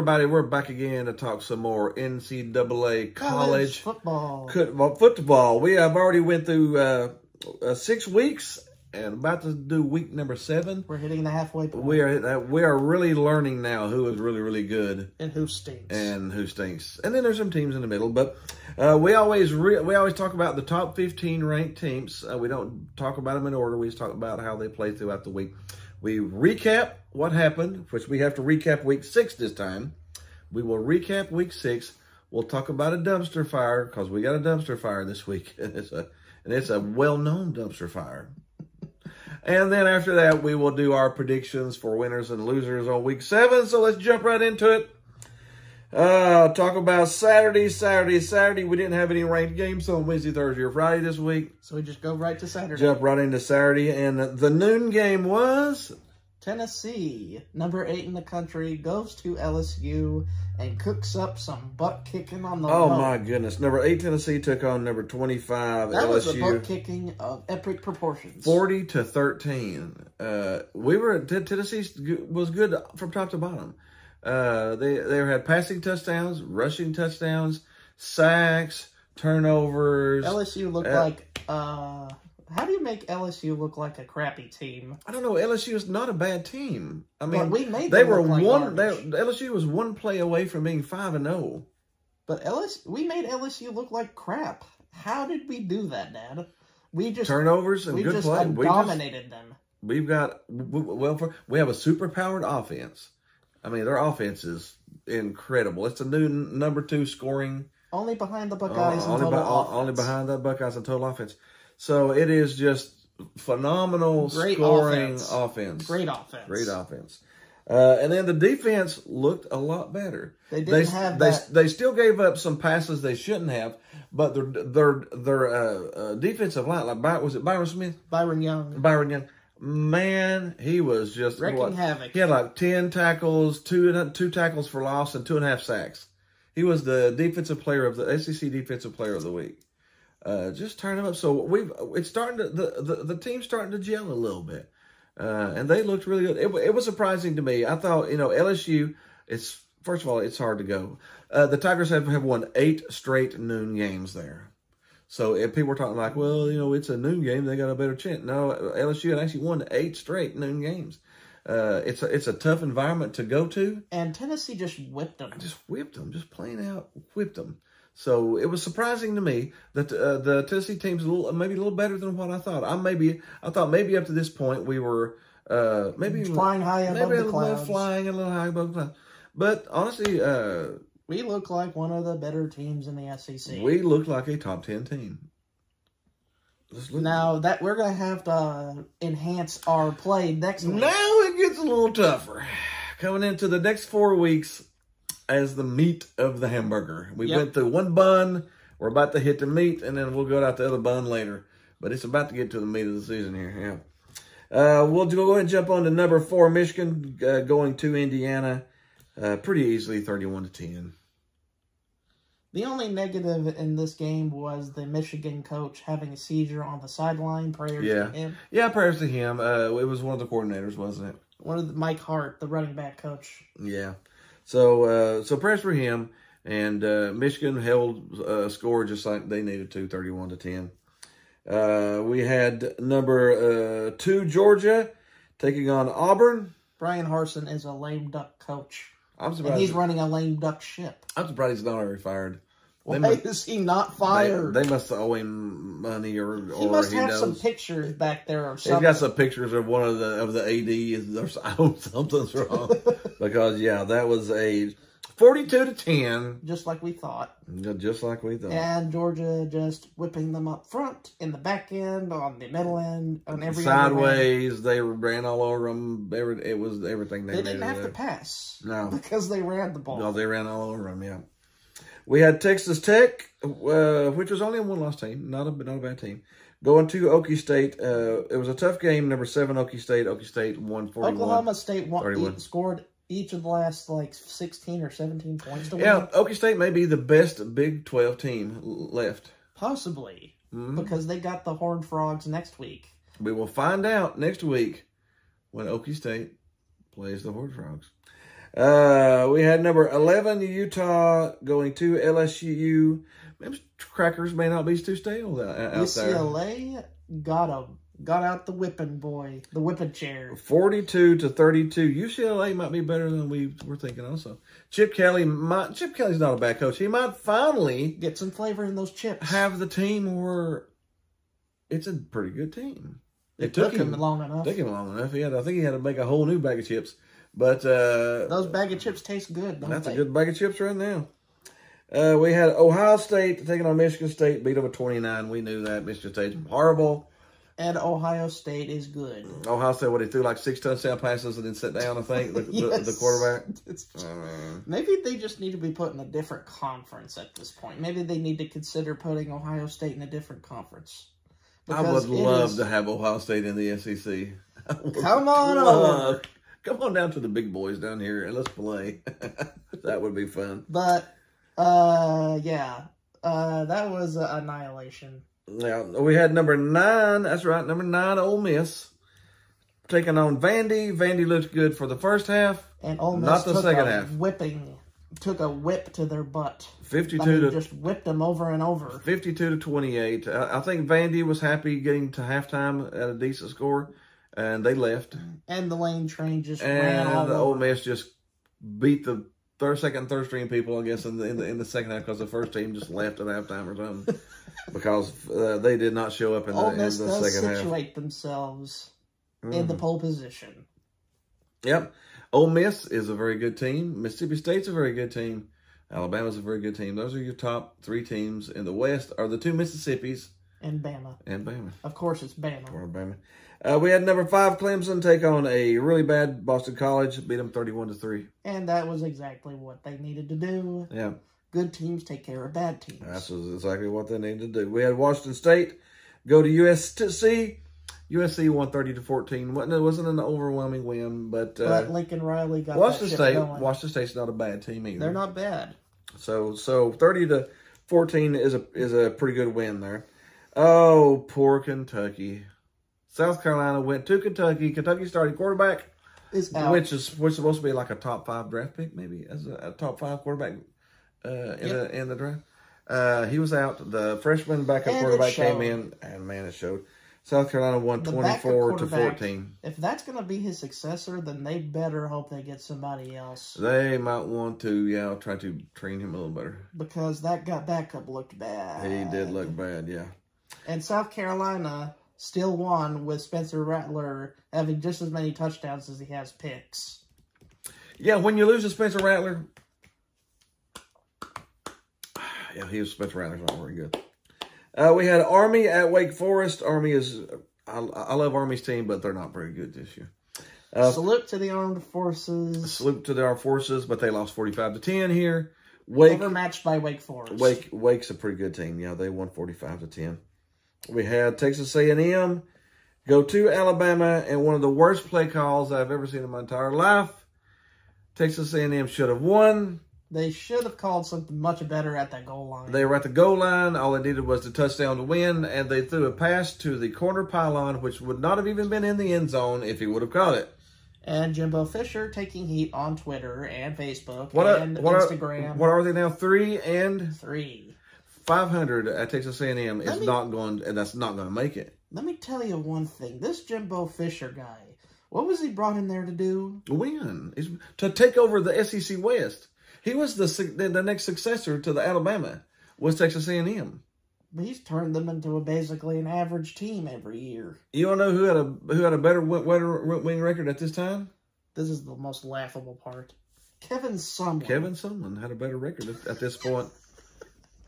everybody. We're back again to talk some more NCAA college football. We have already went through 6 weeks and about to do week number 7. We're hitting the halfway point. We are really learning now who is really, really good. And who stinks. And then there's some teams in the middle. But we always talk about the top 15 ranked teams. We don't talk about them in order. We just talk about how they play throughout the week. We recap what happened, which we have to recap week 6 this time. We will recap week 6. We'll talk about a dumpster fire because we got a dumpster fire this week. And it's a well-known dumpster fire. And then after that, we will do our predictions for winners and losers on week 7. So let's jump right into it. Talk about Saturday. We didn't have any ranked games on Wednesday, Thursday, or Friday this week. So we just go right to Saturday. Jump right into Saturday. And the noon game was... Tennessee, number 8 in the country, goes to LSU and cooks up some butt kicking on the Oh, road. my goodness. Number 8 Tennessee took on number 25 that LSU. That was a butt kicking of epic proportions. 40-13. Tennessee was good from top to bottom. They had passing touchdowns, rushing touchdowns, sacks, turnovers. LSU looked like... how do you make LSU look like a crappy team? I don't know. LSU is not a bad team. I mean, but we made them look like garbage. LSU was 1 play away from being 5-0. But we made LSU look like crap. How did we do that, Dad? We just turnovers and good play. We dominated them. We have a super powered offense. I mean, their offense is incredible. It's a new number 2 scoring. Only behind the Buckeyes in total offense. Only behind the Buckeyes in total offense. So it is just phenomenal scoring offense. Great offense. Great offense. And then the defense looked a lot better. They didn't have that. They still gave up some passes they shouldn't have, but their defensive line, like was it Byron Smith? Byron Young. Byron Young. Man, he was just wrecking havoc. He had like 10 tackles, two tackles for loss, and 2.5 sacks. He was the defensive player of the SEC Defensive Player of the Week. Just turn them up. So it's starting to the team's starting to gel a little bit, and they looked really good. It was surprising to me. I thought LSU. First of all, it's hard to go. The Tigers have won 8 straight noon games there. So if people were talking like, well, it's a noon game, they got a better chance. No, LSU had actually won 8 straight noon games. It's a tough environment to go to. And Tennessee just whipped them. Just plain out whipped them. So it was surprising to me that the Tennessee team's maybe a little better than what I thought. I thought maybe up to this point we were maybe flying high above the clouds. Flying a little high above the clouds. But honestly, we look like one of the better teams in the SEC. We look like a top 10 team. Now that we're gonna have to enhance our play next week. Now it gets a little tougher. Coming into the next 4 weeks. As the meat of the hamburger. We went through one bun. We're about to hit the meat, and then we'll go out the other bun later. But it's about to get to the meat of the season here. Yeah. We'll go ahead and jump on to number 4, Michigan, going to Indiana. Pretty easily, 31-10. The only negative in this game was the Michigan coach having a seizure on the sideline. Prayers to him. Yeah, prayers to him. It was one of the coordinators, wasn't it? Mike Hart, the running back coach. Yeah. So prayers for him, and Michigan held score just like they needed to, 31-10. We had number 2 Georgia taking on Auburn. Brian Harsin is a lame duck coach. I'm surprised. And he's running a lame duck ship. I'm surprised he's not already fired. Why is he not fired? They must owe him money, or he must have some pictures back there or something. He's got some pictures of one of the ADs. I hope something's wrong because that was a 42-10, just like we thought. Just like we thought. And Georgia just whipping them up front, in the back end, on the middle end, on every sideways. They ran all over them. It was everything they didn't have to pass. No, because they ran the ball. No, they ran all over them. Yeah. We had Texas Tech, which was only a 1-loss team, not a bad team, going to Okie State. It was a tough game. Number 7, Okie State. Okie State won 41. Oklahoma State scored each of the last 16 or 17 points to win. Yeah, Okie State may be the best Big 12 team left. Possibly, because they got the Horned Frogs next week. We will find out next week when Okie State plays the Horned Frogs. We had number 11, Utah, going to LSU. Maybe crackers may not be too stale out there. UCLA got out the whipping chair. 42-32. UCLA might be better than we were thinking also. Chip Kelly's not a bad coach. He might finally get some flavor in those chips. Have the team where it's a pretty good team. It took him long enough. Took him long enough. I think he had to make a whole new bag of chips. But those bag of chips taste good, don't that's they? A good bag of chips right now. We had Ohio State taking on Michigan State, beat them at 29. We knew that. Michigan State's horrible. And Ohio State is good. Ohio State, he threw like 6 touchdown passes and then sat down, I think, the quarterback. Maybe they just need to be put in a different conference at this point. Maybe they need to consider putting Ohio State in a different conference. I would love to have Ohio State in the SEC. Come on over. Come on down to the big boys down here and let's play. That would be fun. But, that was annihilation. Yeah, we had number 9. That's right, number 9, Ole Miss, taking on Vandy. Vandy looked good for the first half, and Ole Miss not the second half. Took a whip to their butt. 52 just whipped them over and over. 52-28. I think Vandy was happy getting to halftime at a decent score, and they left. And the lane train just ran all over. Ole Miss just beat the second, third string people, I guess, in the second half because the first team just left at halftime or something. Because they did not show up in the second half. Ole Miss does situate themselves in the pole position. Yep. Ole Miss is a very good team. Mississippi State's a very good team. Alabama's a very good team. Those are your top 3 teams in the West. Are the 2 Mississippis. And Bama. Of course, it's Bama. Or Bama. We had number 5, Clemson, take on a really bad Boston College. Beat them 31-3. And that was exactly what they needed to do. Yeah. Good teams take care of bad teams. That's exactly what they needed to do. We had Washington State go to USC. USC won 30-14. It wasn't an overwhelming win, but Lincoln Riley got Washington State going. Washington State's not a bad team either. They're not bad. So 30-14 is a pretty good win there. Oh, poor Kentucky. South Carolina went to Kentucky. Kentucky starting quarterback is out, which is supposed to be like a top 5 draft pick, maybe as a top 5 quarterback in the draft. He was out. The freshman backup quarterback came in, and man, it showed. South Carolina won 24-14. If that's going to be his successor, then they better hope they get somebody else. They might want to, try to train him a little better. Because that backup looked bad. He did look bad, yeah. And South Carolina still won with Spencer Rattler having just as many touchdowns as he has picks. Yeah, when you lose to Spencer Rattler, Spencer Rattler's not very good. We had Army at Wake Forest. Army is, I love Army's team, but they're not very good this year. Salute to the armed forces. Salute to the armed forces, but they lost 45-10 here. Overmatched by Wake Forest. Wake's a pretty good team. Yeah, they won 45-10. We had Texas A&M go to Alabama, and one of the worst play calls I've ever seen in my entire life. Texas A&M should have won. They should have called something much better at that goal line. They were at the goal line. All they needed was the touchdown to win, and they threw a pass to the corner pylon, which would not have even been in the end zone if he would have caught it. And Jimbo Fisher taking heat on Twitter and Facebook and Instagram. What are they now? 3-3. 500 at Texas A&M is not going, and that's not going to make it. Let me tell you one thing. This Jimbo Fisher guy, what was he brought in there to do? Win. To take over the SEC West. He was the next successor to the Alabama, was Texas A&M. But he's turned them into basically an average team every year. You want to know who had a better winning record at this time? This is the most laughable part. Kevin Sumlin. Kevin Sumlin had a better record at this point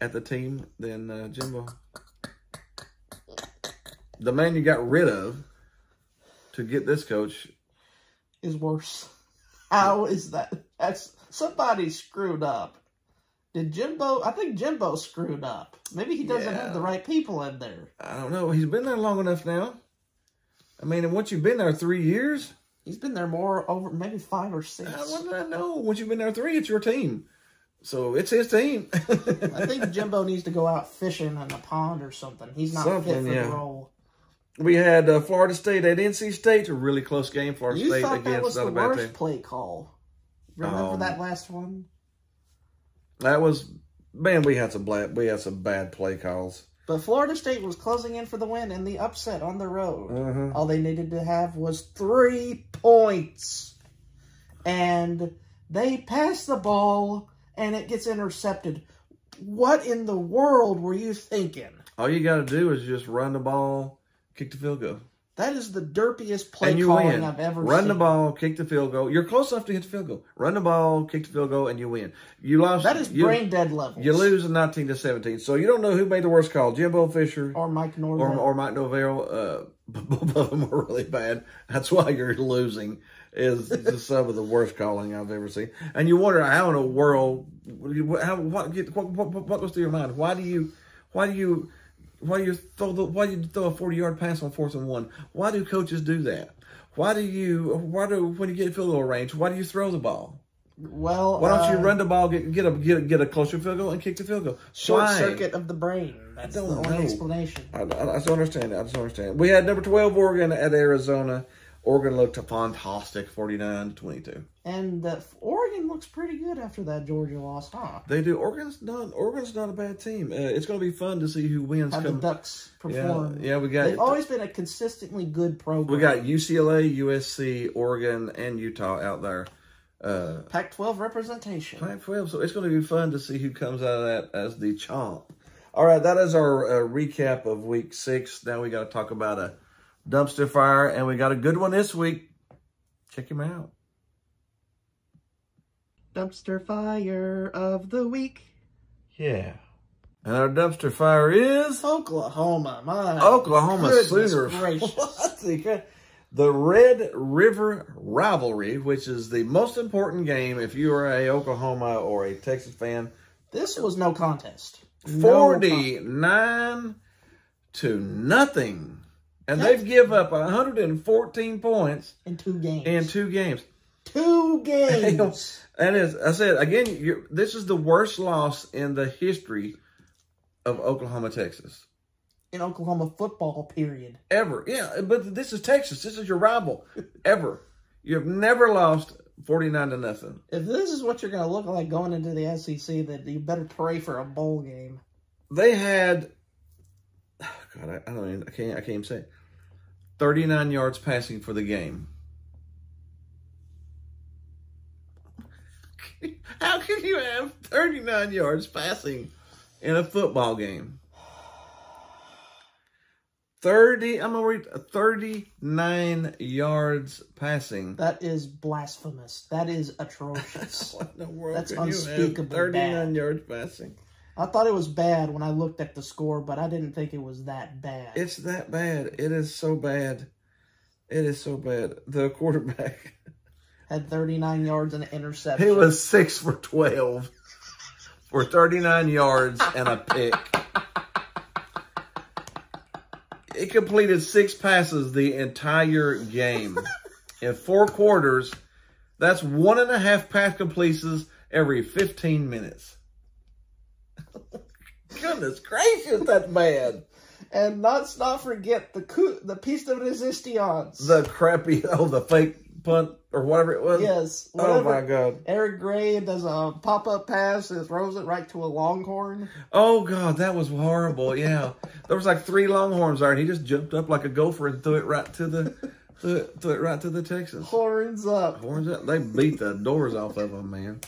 at the team than Jimbo. The man you got rid of to get this coach is worse. How is that? Somebody screwed up. I think Jimbo screwed up. Maybe he doesn't have the right people in there. I don't know. He's been there long enough now. I mean, and once you've been there 3 years. He's been there over maybe 5 or 6. What did I know? Once you've been there 3, it's your team. So it's his team. I think Jimbo needs to go out fishing in a pond or something. He's not fit for the role. We had Florida State at NC State. A really close game. Florida State against that was the Alabama. worst play call. Remember that last one? That was, man, we had some bad play calls. But Florida State was closing in for the win and the upset on the road. All they needed to have was 3 points. And they pass the ball, and it gets intercepted. What in the world were you thinking? All you got to do is just run the ball, kick the field goal. That is the derpiest play calling I've ever seen. Run the ball, kick the field goal. You're close enough to hit the field goal. Run the ball, kick the field goal, and you win. You lost. That is brain dead levels. You lose 19-17. So you don't know who made the worst call, Jimbo Fisher or Mike Norvell. Or Mike Norvell. Both of them are really bad. That's why you're losing. Is some of the worst calling I've ever seen. And you wonder how in the world, what goes through your mind? Why do you throw a 40-yard pass on 4th and 1? Why do coaches do that? When you get field goal range, why do you throw the ball? Well, why don't you run the ball, get a closer field goal and kick the field goal? Short circuit of the brain. That's the only explanation. I just understand that. We had number 12 Oregon at Arizona. Oregon looked fantastic, 49-22. And Oregon looks pretty good after that Georgia loss, huh? They do. Oregon's not a bad team. It's going to be fun to see who wins. How the Ducks perform. Yeah, they've always been a consistently good program. We got UCLA, USC, Oregon, and Utah out there. Pac-12 representation. Pac-12. So it's going to be fun to see who comes out of that as the champ. All right, that is our recap of Week 6. Now we got to talk about a dumpster fire, and we got a good one this week. Check him out. Dumpster fire of the week. Yeah. And our dumpster fire is Oklahoma. Oklahoma Sooners. The Red River Rivalry, which is the most important game if you are a Oklahoma or a Texas fan. This was no contest. 49-0. And they've give up 114 points in 2 games. And as I said, again, this is the worst loss in the history of Oklahoma, Texas. In Oklahoma football, period. Ever. Yeah, but this is Texas. This is your rival. Ever. You've never lost 49-0. If this is what you're going to look like going into the SEC, then you better pray for a bowl game. They had, God, I can't even say it. 39 yards passing for the game. How can you have 39 yards passing in a football game? 39 yards passing. That is blasphemous. That is atrocious. What in the world? That's unspeakably 39 yards passing. I thought it was bad when I looked at the score, but I didn't think it was that bad. It's that bad. It is so bad. It is so bad. The quarterback had 39 yards and an interception. He was 6 for 12 for 39 yards and a pick. He completed 6 passes the entire game. In 4 quarters, that's 1.5 pass completions every 15 minutes. Goodness gracious, that's bad. And let's not forget the piece de resistance. The crappy, the fake punt or whatever it was. Yes. Oh, my God. Eric Gray does a pop-up pass and throws it right to a longhorn. Oh, God, that was horrible, yeah. There was like 3 longhorns there, and he just jumped up like a gopher and threw it right to the Texans. Horns up. Horns up. They beat the doors off of them, man.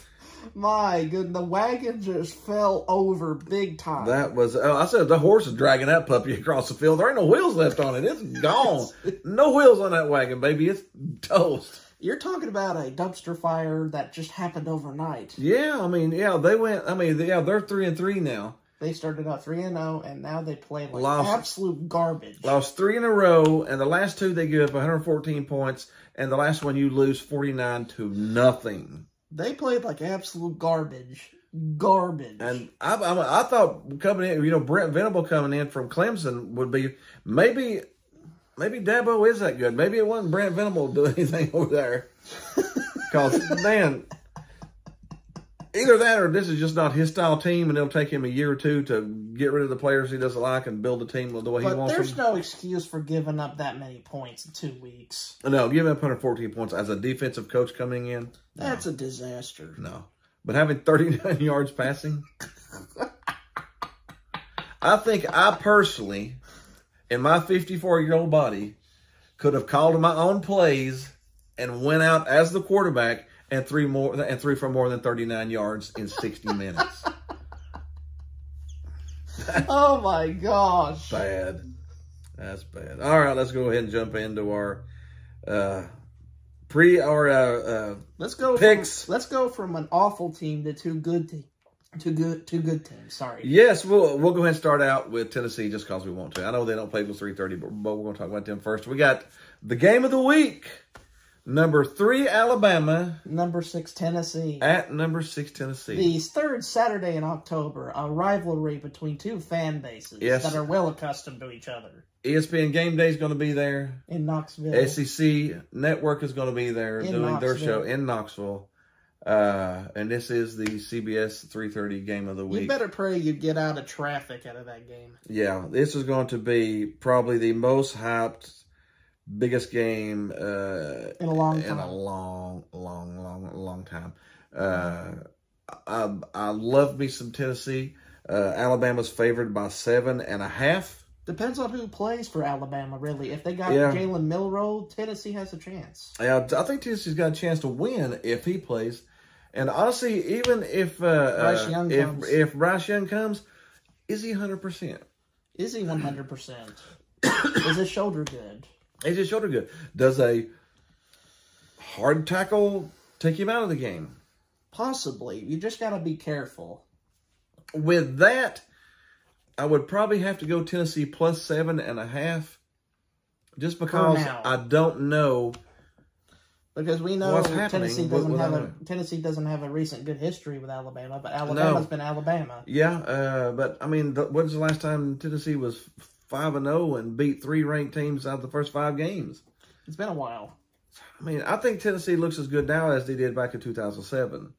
My goodness, the wagon just fell over big time. That was, I said, the horse is dragging that puppy across the field. There ain't no wheels left on it. It's gone. No wheels on that wagon, baby. It's toast. You're talking about a dumpster fire that just happened overnight. Yeah, they're 3-3 now. They started out 3-0, and now they play like absolute garbage. Lost 3 in a row, and the last 2 they give up 114 points, and the last one you lose 49-0. They played like absolute garbage. Garbage. And I thought coming in, Brent Venable coming in from Clemson would be, maybe Dabo is that good. Maybe it wasn't Brent Venable doing anything over there. Because, man, Either that or this is just not his style team, and it'll take him a year or two to get rid of the players he doesn't like and build the team the way he wants them. But there's no excuse for giving up that many points in 2 weeks. No, giving up 114 points as a defensive coach coming in. That's a disaster. No. But having 39 yards passing, I think I personally, in my 54-year-old body, could have called my own plays and went out as the quarterback and threw for more than 39 yards in 60 minutes. Oh my gosh. Bad. That's bad. All right, let's go ahead and jump into our let's go picks. Let's go from an awful team to two good teams. Sorry. Yes, we'll go ahead and start out with Tennessee just because we want to. I know they don't play till 3:30, but we're going to talk about them first. We got the game of the week. Number 3, Alabama. Number 6, Tennessee. At number 6, Tennessee. The third Saturday in October, a rivalry between two fan bases that are well accustomed to each other. ESPN Game Day is going to be there. In Knoxville. SEC Network is going to be there doing their show in Knoxville. And this is the CBS 3:30 game of the week. You better pray you get out of traffic out of that game. Yeah, this is going to be probably the most hyped, biggest game in a long time. In a long time. I love me some Tennessee. Alabama's favored by 7.5. Depends on who plays for Alabama, really. If they got Jalen Milroe, Tennessee has a chance. Yeah, I think Tennessee's got a chance to win if he plays. And honestly, even if Bryce Young comes, is he 100%? Is he 100%? Is his shoulder good? Is his shoulder good? Does a hard tackle take him out of the game? Possibly. You just got to be careful. With that, I would probably have to go Tennessee plus 7.5, just because I don't know. Because we know Tennessee doesn't have a recent good history with Alabama, but Alabama's been Alabama. Yeah, but I mean, when's the last time Tennessee was 5-0 and beat 3 ranked teams out of the first 5 games? It's been a while. I mean, I think Tennessee looks as good now as they did back in 2007.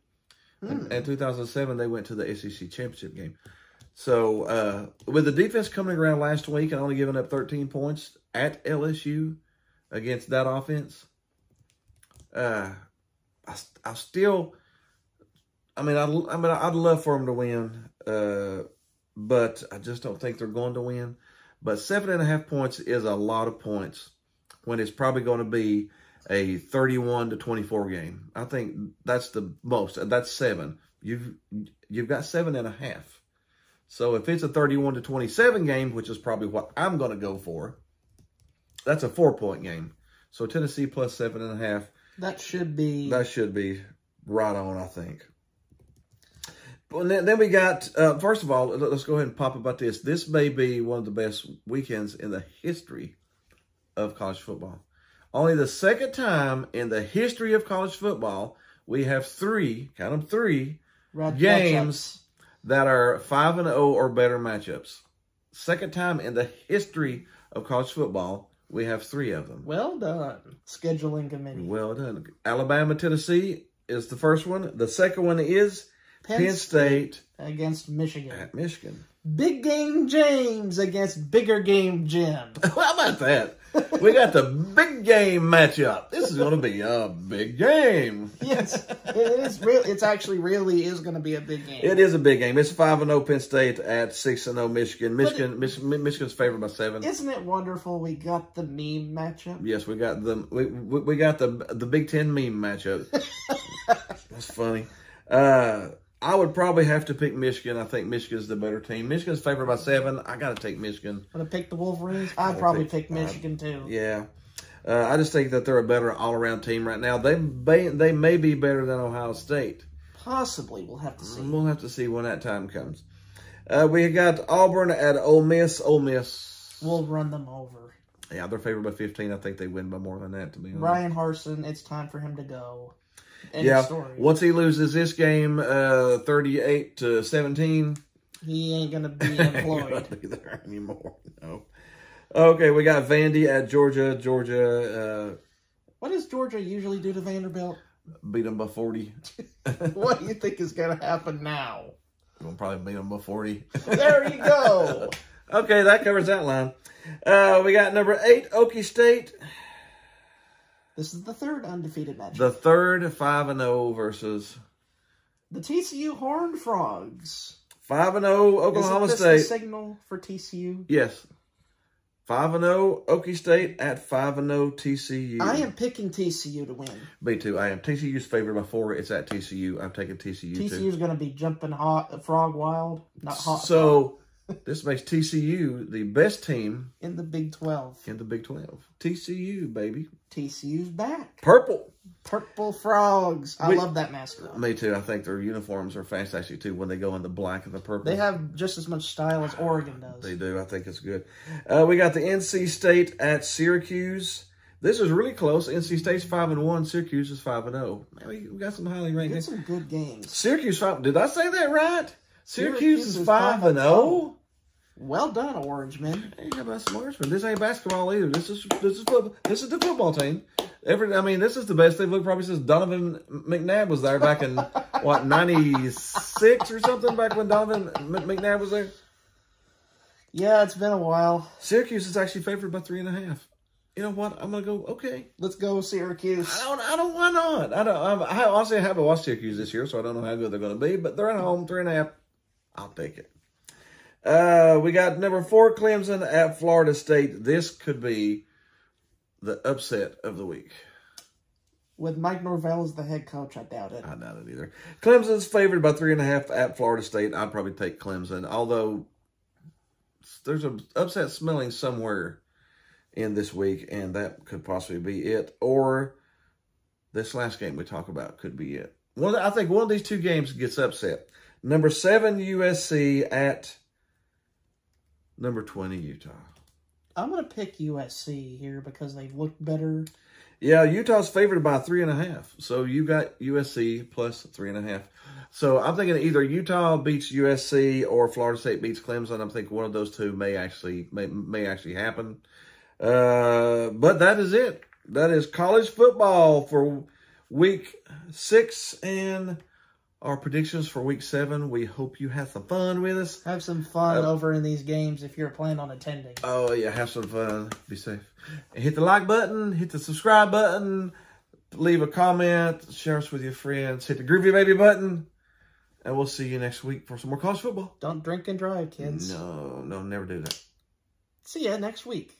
In 2007, they went to the SEC championship game. So, with the defense coming around last week and only giving up 13 points at LSU against that offense, I'd love for them to win, but I just don't think they're going to win. But 7.5 points is a lot of points when it's probably going to be a 31-24 game. I think that's the most. That's 7. You've got 7.5. So if it's a 31-27 game, which is probably what I'm going to go for, that's a 4-point game. So Tennessee plus 7.5. That should be right on, I think. Well, then we got, first of all, let's go ahead and pop about this. This may be one of the best weekends in the history of college football. Only the second time in the history of college football, we have 3, count them 3, games that are 5-0 or better matchups. Second time in the history of college football, we have 3 of them. Well done, scheduling committee. Well done. Alabama, Tennessee is the first one. The second one is Penn State against Michigan. At Michigan. Big Game James against Bigger Game Jim. How about that? We got the big game matchup. This is going to be a big game. Yes, it is. It's actually really is going to be a big game. It is a big game. It's 5-0 Penn State at 6-0 Michigan. Michigan's favored by 7. Isn't it wonderful? We got the meme matchup. Yes, we got we got the Big Ten meme matchup. That's funny. I would probably have to pick Michigan. I think Michigan's the better team. Michigan's favored by 7. I got to take Michigan. Want to pick the Wolverines? I'd probably pick Michigan too. Yeah. I just think that they're a better all-around team right now. They may be better than Ohio State. Possibly. We'll have to see. We'll have to see when that time comes. We got Auburn at Ole Miss. Ole Miss. We'll run them over. Yeah, they're favored by 15. I think they win by more than that, to be honest. Ryan Harsin, it's time for him to go. Once he loses this game, 38-17, he ain't gonna be employed. He ain't gonna be there anymore. No. Okay, we got Vandy at Georgia. What does Georgia usually do to Vanderbilt? Beat them by 40. What do you think is going to happen now? We'll probably beat them by 40. There you go. Okay, that covers that line. We got number 8, Okie State. This is the third undefeated match. The third 5-0 versus the TCU Horned Frogs. 5-0 Oklahoma Isn't this State. the signal for TCU? Yes. 5-0 Okie State at 5-0 TCU. I am picking TCU to win. Me too. I am. TCU's favored by 4. It's at TCU. I'm taking TCU too. TCU's going to be jumping frog wild, not hot. So this makes TCU the best team in the Big 12. In the Big 12. TCU, baby. TCU's back. Purple. Purple Frogs. I love that mascot. Me too. I think their uniforms are fantastic too when they go in the black and the purple. They have just as much style as Oregon does. They do. I think it's good. We got the NC State at Syracuse. This is really close. NC State's 5-1. Syracuse is 5-0. We got some highly ranked games. Some good games. Syracuse 5. Did I say that right? Syracuse is 5-0. Well done, Orangemen. Hey, how about some Orangemen? This ain't basketball either. This is football. This is the football team. This is the best they've looked probably since Donovan McNabb was there back in what 96 or something. Back when Donovan McNabb was there. Yeah, it's been a while. Syracuse is actually favored by 3.5. You know what? I'm gonna go. Okay, let's go Syracuse. I don't. Why not? I honestly haven't watched Syracuse this year, so I don't know how good they're gonna be. But they're at home, 3.5. I'll take it. We got number 4 Clemson at Florida State. This could be the upset of the week. With Mike Norvell as the head coach, I doubt it. I doubt it either. Clemson's favored by 3.5 at Florida State. I'd probably take Clemson, although there's an upset smelling somewhere in this week, and that could possibly be it. Or this last game we talk about could be it. I think one of these 2 games gets upset. Number 7 USC at number 20 Utah. I'm going to pick USC here because they've looked better. Yeah, Utah's favored by 3.5. So you got USC plus 3.5. So I'm thinking either Utah beats USC or Florida State beats Clemson. I'm thinking one of those 2 may actually happen. But that is it. That is college football for week 6 and our predictions for week 7. We hope you have some fun with us. Have some fun over in these games if you're planning on attending. Oh, yeah. Have some fun. Be safe. And hit the like button. Hit the subscribe button. Leave a comment. Share us with your friends. Hit the Groovy Baby button. And we'll see you next week for some more college football. Don't drink and drive, kids. No, never do that. See ya next week.